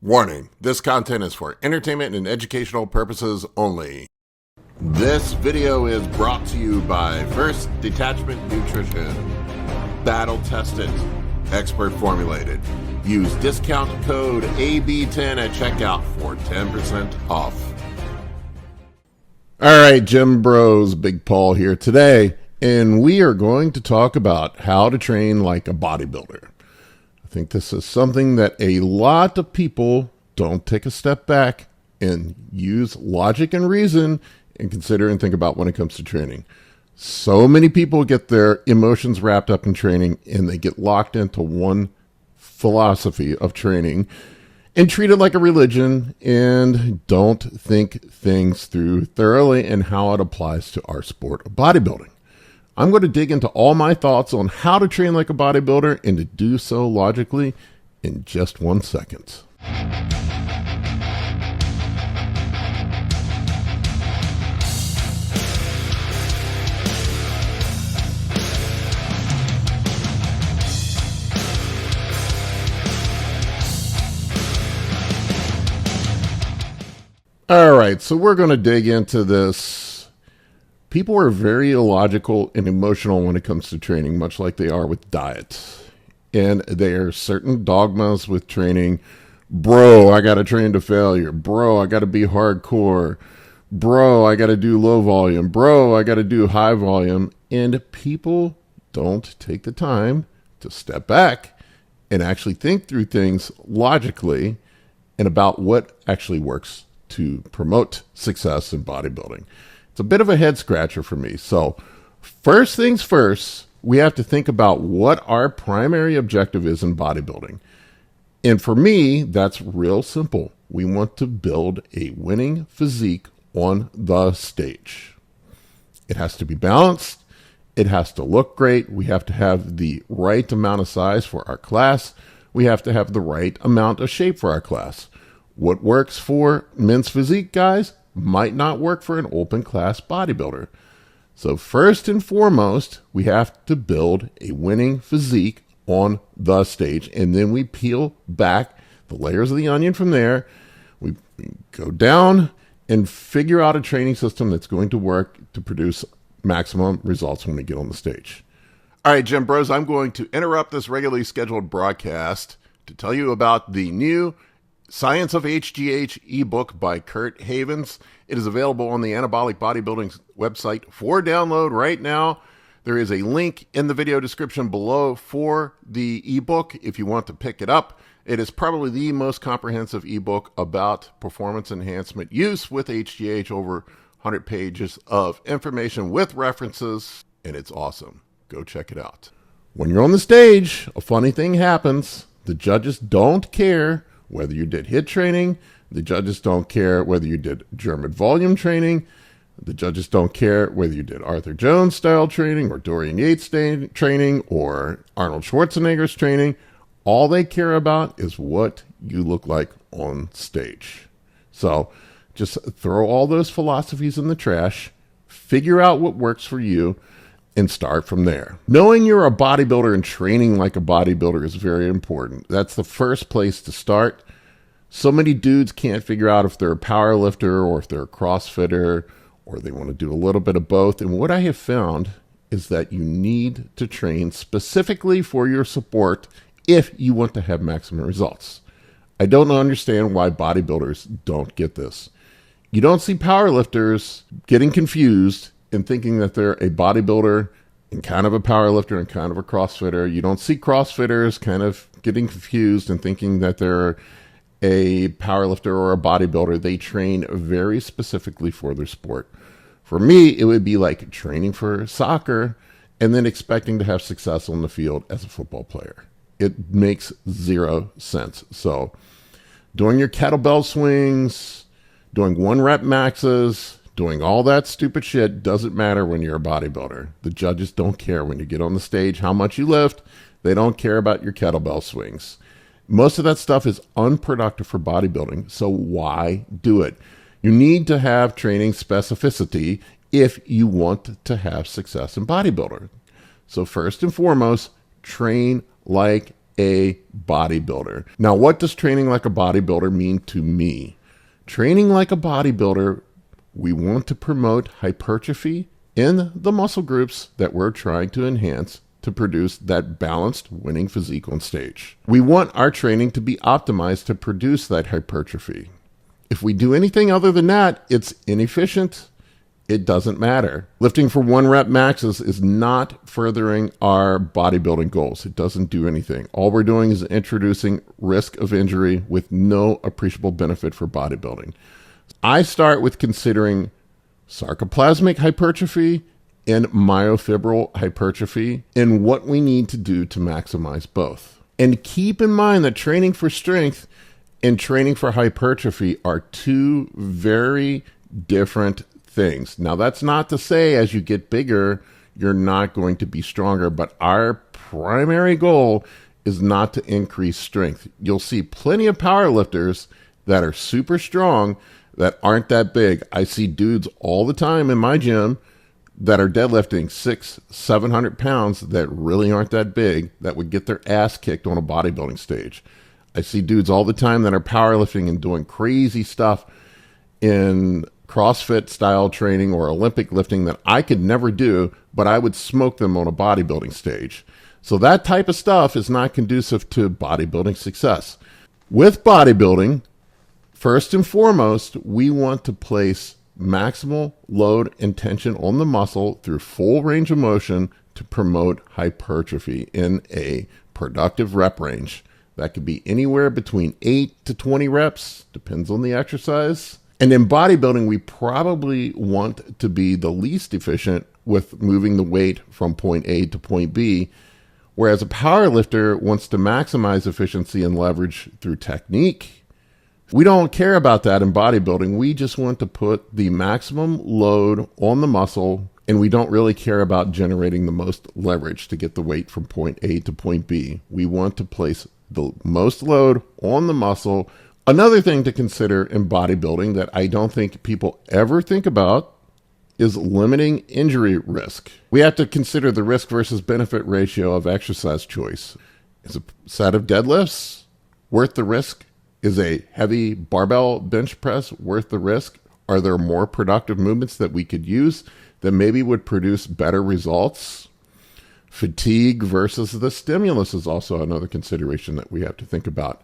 Warning, this content is for entertainment and educational purposes only. This video is brought to you by First Detachment Nutrition. Battle tested, expert formulated. Use discount code AB10 at checkout for 10% off. All right, Gym Bros, Big Paul here today, and we are going to talk about how to train like a bodybuilder. I think this is something that a lot of people don't take a step back and use logic and reason and consider and think about when it comes to training. So many people get their emotions wrapped up in training and they get locked into one philosophy of training and treat it like a religion and don't think things through thoroughly and how it applies to our sport of bodybuilding. I'm going to dig into all my thoughts on how to train like a bodybuilder and to do so logically in just 1 second. All right, so we're going to dig into this. People are very illogical and emotional when it comes to training, much like they are with diets. And there are certain dogmas with training. Bro, I got to train to failure. Bro, I got to be hardcore. Bro, I got to do low volume. Bro, I got to do high volume. And people don't take the time to step back and actually think through things logically and about what actually works to promote success in bodybuilding. It's a bit of a head scratcher for me. So first things first, we have to think about what our primary objective is in bodybuilding. And for me, that's real simple. We want to build a winning physique on the stage. It has to be balanced. It has to look great. We have to have the right amount of size for our class. We have to have the right amount of shape for our class. What works for men's physique guys might not work for an open class bodybuilder. So first and foremost, we have to build a winning physique on the stage, and then we peel back the layers of the onion from there. We go down and figure out a training system that's going to work to produce maximum results when we get on the stage. All right, Gym Bros, I'm going to interrupt this regularly scheduled broadcast to tell you about the new Science of HGH ebook by Kurt Havens. It is available on the Anabolic Bodybuilding website for download right now. There is a link in the video description below for the ebook if you want to pick it up. It is probably the most comprehensive ebook about performance enhancement use with HGH, over 100 pages of information with references, and it's awesome. Go check it out. When you're on the stage, a funny thing happens. The judges don't care whether you did HIIT training. The judges don't care whether you did German volume training. The judges don't care whether you did Arthur Jones style training or Dorian Yates training or Arnold Schwarzenegger's training. All they care about is what you look like on stage. So just throw all those philosophies in the trash, figure out what works for you, and start from there. Knowing you're a bodybuilder and training like a bodybuilder is very important. That's the first place to start. So many dudes can't figure out if they're a power lifter or if they're a CrossFitter, or they want to do a little bit of both. And what I have found is that you need to train specifically for your sport if you want to have maximum results. I don't understand why bodybuilders don't get this. You don't see powerlifters getting confused and thinking that they're a bodybuilder and kind of a powerlifter and kind of a CrossFitter. You don't see CrossFitters kind of getting confused and thinking that they're a powerlifter or a bodybuilder. They train very specifically for their sport. For me, it would be like training for soccer and then expecting to have success on the field as a football player. It makes zero sense. So doing your kettlebell swings, doing 1 rep maxes, doing all that stupid shit doesn't matter when you're a bodybuilder. The judges don't care when you get on the stage how much you lift. They don't care about your kettlebell swings. Most of that stuff is unproductive for bodybuilding, so why do it? You need to have training specificity if you want to have success in bodybuilder. So first and foremost, train like a bodybuilder. Now, what does training like a bodybuilder mean to me? Training like a bodybuilder, we want to promote hypertrophy in the muscle groups that we're trying to enhance to produce that balanced winning physique on stage. We want our training to be optimized to produce that hypertrophy. If we do anything other than that, it's inefficient. It doesn't matter. Lifting for 1 rep maxes is not furthering our bodybuilding goals. It doesn't do anything. All we're doing is introducing risk of injury with no appreciable benefit for bodybuilding. I start with considering sarcoplasmic hypertrophy and myofibril hypertrophy and what we need to do to maximize both. And keep in mind that training for strength and training for hypertrophy are two very different things. Now, that's not to say as you get bigger, you're not going to be stronger, but our primary goal is not to increase strength. You'll see plenty of powerlifters that are super strong that aren't that big. I see dudes all the time in my gym that are deadlifting 600-700 pounds that really aren't that big, that would get their ass kicked on a bodybuilding stage. I see dudes all the time that are powerlifting and doing crazy stuff in CrossFit style training or Olympic lifting that I could never do, but I would smoke them on a bodybuilding stage. So that type of stuff is not conducive to bodybuilding success. With bodybuilding, first and foremost, we want to place maximal load and tension on the muscle through full range of motion to promote hypertrophy in a productive rep range. That could be anywhere between 8 to 20 reps, depends on the exercise. And in bodybuilding, we probably want to be the least efficient with moving the weight from point A to point B, whereas a powerlifter wants to maximize efficiency and leverage through technique. We don't care about that in bodybuilding. We just want to put the maximum load on the muscle, and we don't really care about generating the most leverage to get the weight from point A to point B. We want to place the most load on the muscle. Another thing to consider in bodybuilding that I don't think people ever think about is limiting injury risk. We have to consider the risk versus benefit ratio of exercise choice. Is a set of deadlifts worth the risk? Is a heavy barbell bench press worth the risk? Are there more productive movements that we could use that maybe would produce better results? Fatigue versus the stimulus is also another consideration that we have to think about.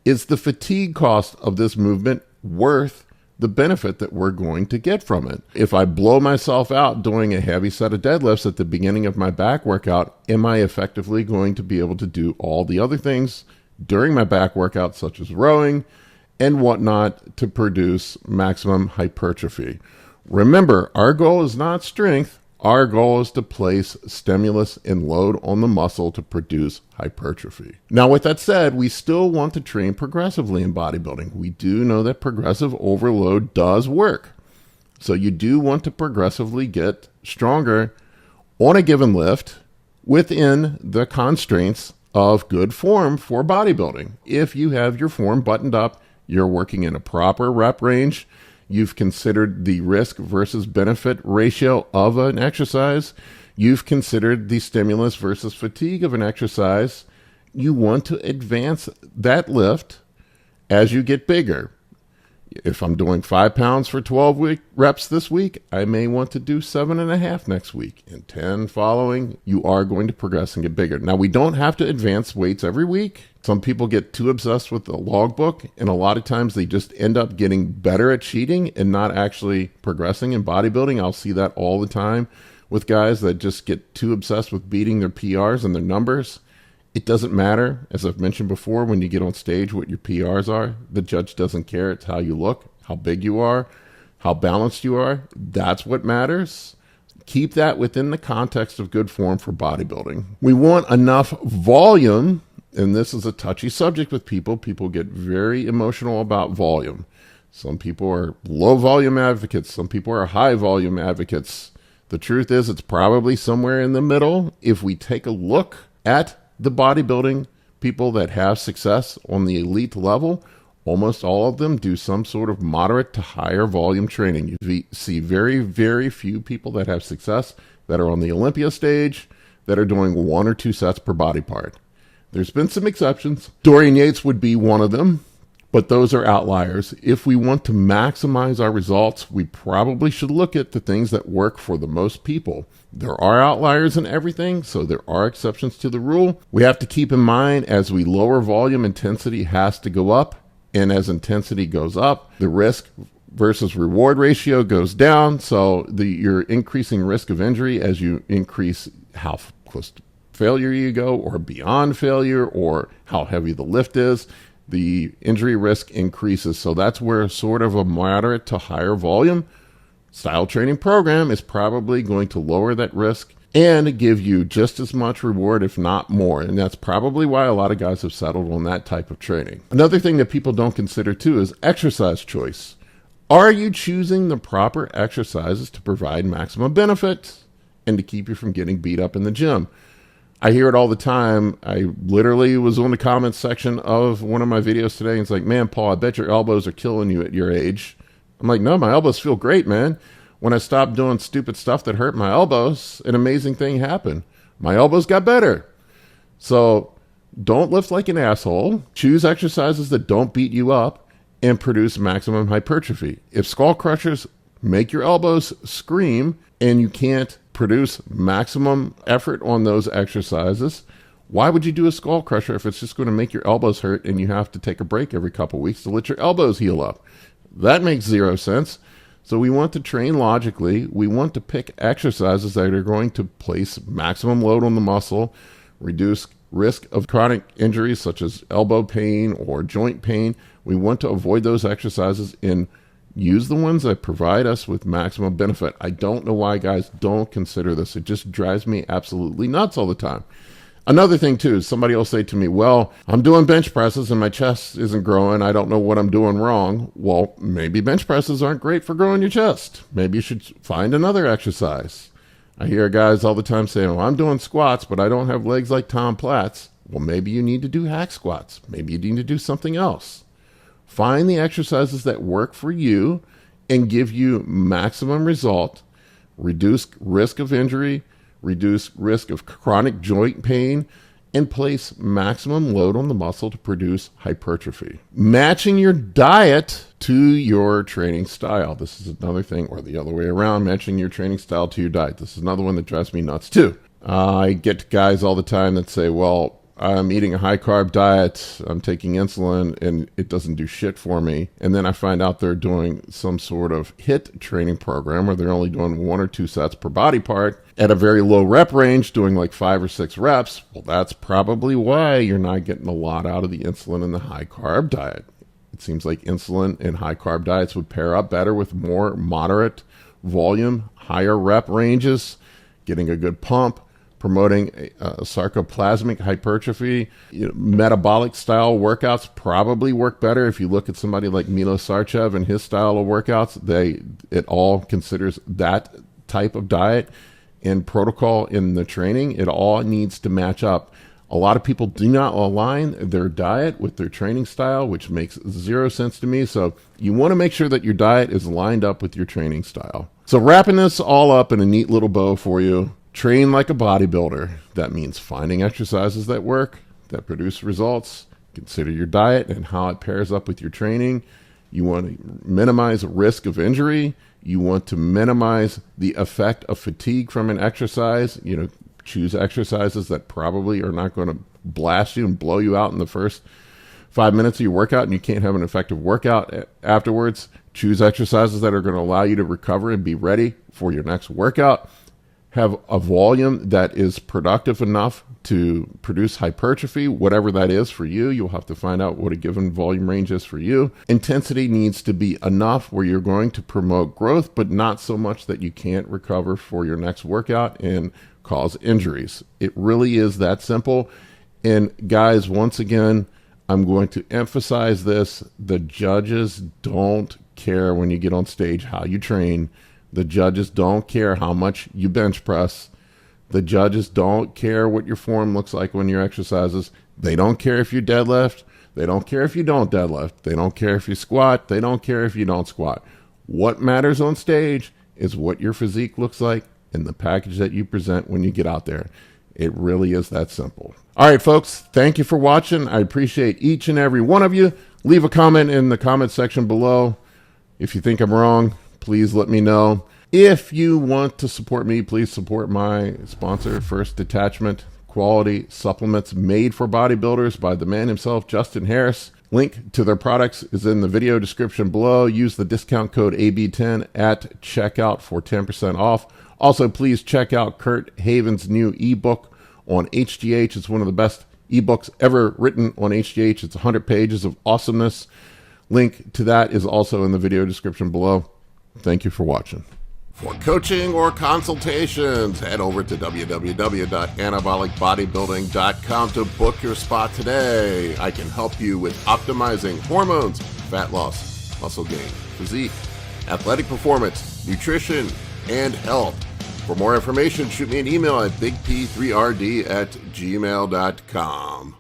Is the fatigue cost of this movement worth the benefit that we're going to get from it? If I blow myself out doing a heavy set of deadlifts at the beginning of my back workout, am I effectively going to be able to do all the other things during my back workout, such as rowing and whatnot, to produce maximum hypertrophy? Remember, our goal is not strength. Our goal is to place stimulus and load on the muscle to produce hypertrophy. Now, with that said, we still want to train progressively in bodybuilding. We do know that progressive overload does work. So you do want to progressively get stronger on a given lift within the constraints of good form for bodybuilding. If you have your form buttoned up, you're working in a proper rep range, you've considered the risk versus benefit ratio of an exercise, you've considered the stimulus versus fatigue of an exercise, you want to advance that lift as you get bigger. If I'm doing 5 pounds for 12 reps this week, I may want to do 7.5 next week, and 10 following. You are going to progress and get bigger. Now, we don't have to advance weights every week. Some people get too obsessed with the logbook, and a lot of times they just end up getting better at cheating and not actually progressing in bodybuilding. I'll see that all the time with guys that just get too obsessed with beating their PRs and their numbers. It doesn't matter, as I've mentioned before, when you get on stage what your PRs are. The judge doesn't care. It's how you look, how big you are, how balanced you are. That's what matters. Keep that within the context of good form for bodybuilding. We want enough volume, and this is a touchy subject with people. People get very emotional about volume. Some people are low volume advocates. Some people are high volume advocates. The truth is it's probably somewhere in the middle. If we take a look at the bodybuilding people that have success on the elite level, almost all of them do some sort of moderate to higher volume training. You see very, very few people that have success that are on the Olympia stage that are doing 1 or 2 sets per body part. There's been some exceptions. Dorian Yates would be one of them, but those are outliers. If we want to maximize our results, we probably should look at the things that work for the most people. There are outliers in everything, so there are exceptions to the rule. We have to keep in mind as we lower volume, intensity has to go up, and as intensity goes up, the risk versus reward ratio goes down, so you're increasing risk of injury as you increase how close to failure you go, or beyond failure, or how heavy the lift is. The injury risk increases. So that's where sort of a moderate to higher volume style training program is probably going to lower that risk and give you just as much reward, if not more. And that's probably why a lot of guys have settled on that type of training. Another thing that people don't consider too is exercise choice. Are you choosing the proper exercises to provide maximum benefit and to keep you from getting beat up in the gym? I hear it all the time. I literally was on the comments section of one of my videos today, and it's like, man, Paul, I bet your elbows are killing you at your age. I'm like, no, my elbows feel great, man. When I stopped doing stupid stuff that hurt my elbows, an amazing thing happened. My elbows got better. So don't lift like an asshole. Choose exercises that don't beat you up and produce maximum hypertrophy. If skull crushers make your elbows scream and you can't produce maximum effort on those exercises, why would you do a skull crusher if it's just going to make your elbows hurt and you have to take a break every couple weeks to let your elbows heal up? That makes zero sense. So we want to train logically. We want to pick exercises that are going to place maximum load on the muscle, reduce risk of chronic injuries such as elbow pain or joint pain. We want to avoid those exercises and use the ones that provide us with maximum benefit. I don't know why guys don't consider this. It just drives me absolutely nuts all the time. Another thing too is somebody will say to me, well, I'm doing bench presses and my chest isn't growing. I don't know what I'm doing wrong. Well, maybe bench presses aren't great for growing your chest. Maybe you should find another exercise. I hear guys all the time saying, well, I'm doing squats, but I don't have legs like Tom Platz. Well, maybe you need to do hack squats. Maybe you need to do something else. Find the exercises that work for you and give you maximum result, reduce risk of injury, reduce risk of chronic joint pain, and place maximum load on the muscle to produce hypertrophy. Matching your diet to your training style. This is another thing, or the other way around, matching your training style to your diet. This is another one that drives me nuts too. I get guys all the time that say, well, I'm eating a high-carb diet, I'm taking insulin, and it doesn't do shit for me. And then I find out they're doing some sort of HIIT training program where they're only doing 1 or 2 sets per body part at a very low rep range, doing like 5 or 6 reps. Well, that's probably why you're not getting a lot out of the insulin in the high-carb diet. It seems like insulin and high-carb diets would pair up better with more moderate volume, higher rep ranges, getting a good pump, promoting sarcoplasmic hypertrophy. Metabolic style workouts probably work better. If you look at somebody like Milo Sarchev and his style of workouts, it all considers that type of diet and protocol in the training. It all needs to match up. A lot of people do not align their diet with their training style, which makes zero sense to me. So you want to make sure that your diet is lined up with your training style. So wrapping this all up in a neat little bow for you, train like a bodybuilder. That means finding exercises that work, that produce results. Consider your diet and how it pairs up with your training. You want to minimize risk of injury. You want to minimize the effect of fatigue from an exercise. Choose exercises that probably are not going to blast you and blow you out in the first 5 minutes of your workout and you can't have an effective workout afterwards. Choose exercises that are going to allow you to recover and be ready for your next workout. Have a volume that is productive enough to produce hypertrophy, whatever that is for you. You'll have to find out what a given volume range is for you. Intensity needs to be enough where you're going to promote growth, but not so much that you can't recover for your next workout and cause injuries. It really is that simple. And guys, once again, I'm going to emphasize this. The judges don't care when you get on stage how you train. The judges don't care how much you bench press. The judges don't care what your form looks like when your exercises. They don't care if you deadlift. They don't care if you don't deadlift. They don't care if you squat. They don't care if you don't squat. What matters on stage is what your physique looks like and the package that you present when you get out there. It really is that simple. All right, folks, thank you for watching. I appreciate each and every one of you. Leave a comment in the comment section below. If you think I'm wrong, please let me know. If you want to support me, please support my sponsor, First Detachment, quality supplements made for bodybuilders by the man himself, Justin Harris. Link to their products is in the video description below. Use the discount code AB10 at checkout for 10% off. Also, please check out Kurt Haven's new ebook on HGH. It's one of the best ebooks ever written on HGH. It's 100 pages of awesomeness. Link to that is also in the video description below. Thank you for watching. For coaching or consultations, head over to www.anabolicbodybuilding.com to book your spot today. I can help you with optimizing hormones, fat loss, muscle gain, physique, athletic performance, nutrition, and health. For more information, shoot me an email at bigp3rd@gmail.com.